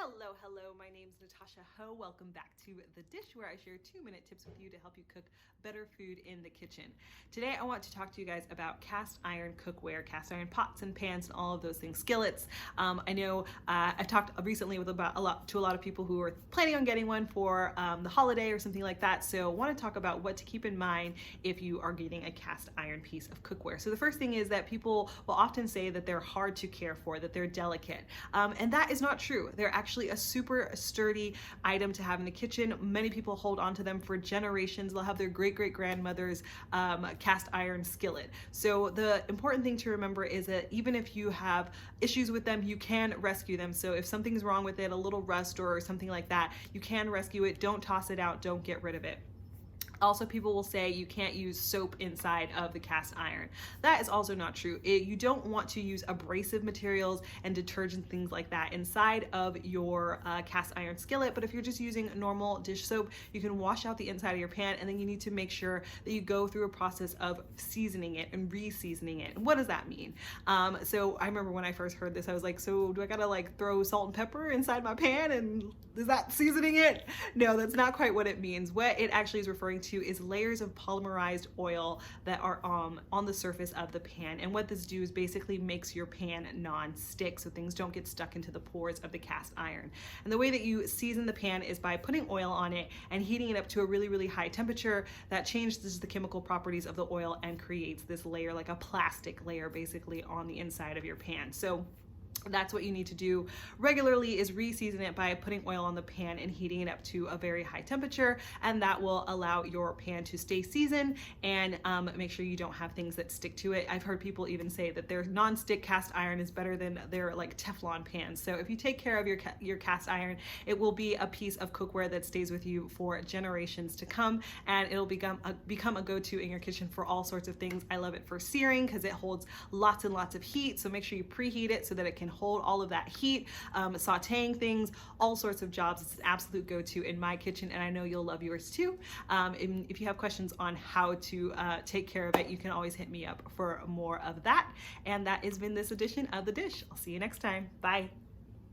Hello, hello, my name's Natasha Ho. Welcome back to The Dish, where I share 2-minute tips with you to help you cook better food in the kitchen. Today I want to talk to you guys about cast iron cookware, cast iron pots and pans and all of those things, skillets. I know I've talked recently to a lot of people who are planning on getting one for the holiday or something like that, so I want to talk about what to keep in mind if you are getting a cast iron piece of cookware. So the first thing is that people will often say that they're hard to care for, that they're delicate, and that is not true. They're actually a super sturdy item to have in the kitchen. Many people hold on to them for generations. They'll have their great-great-grandmother's cast iron skillet. So the important thing to remember is that even if you have issues with them, you can rescue them. So if something's wrong with it, a little rust or something like that, you can rescue it. Don't toss it out. Don't get rid of it. Also, people will say you can't use soap inside of the cast iron. That is also not true. You don't want to use abrasive materials and detergent, things like that, inside of your cast iron skillet. But if you're just using normal dish soap, you can wash out the inside of your pan, and then you need to make sure that you go through a process of seasoning it and re-seasoning it. And what does that mean? So I remember when I first heard this, I was like, so do I gotta like throw salt and pepper inside my pan, and is that seasoning it? No, that's not quite what it means. What it actually is referring to is layers of polymerized oil that are on the surface of the pan. And what this does is basically makes your pan non-stick, so things don't get stuck into the pores of the cast iron. And the way that you season the pan is by putting oil on it and heating it up to a really, really high temperature that changes the chemical properties of the oil and creates this layer, like a plastic layer basically, on the inside of your pan. So that's what you need to do regularly, is re-season it by putting oil on the pan and heating it up to a very high temperature, and that will allow your pan to stay seasoned and make sure you don't have things that stick to it. I've heard people even say that their non-stick cast iron is better than their like Teflon pans. So if you take care of your cast iron, it will be a piece of cookware that stays with you for generations to come, and it'll become a go-to in your kitchen for all sorts of things. I love it for searing because it holds lots and lots of heat, so make sure you preheat it so that it can hold all of that heat, sauteing things, all sorts of jobs. It's an absolute go-to in my kitchen, and I know you'll love yours too. If you have questions on how to take care of it, you can always hit me up for more of that. And that has been this edition of The Dish. I'll see you next time. Bye.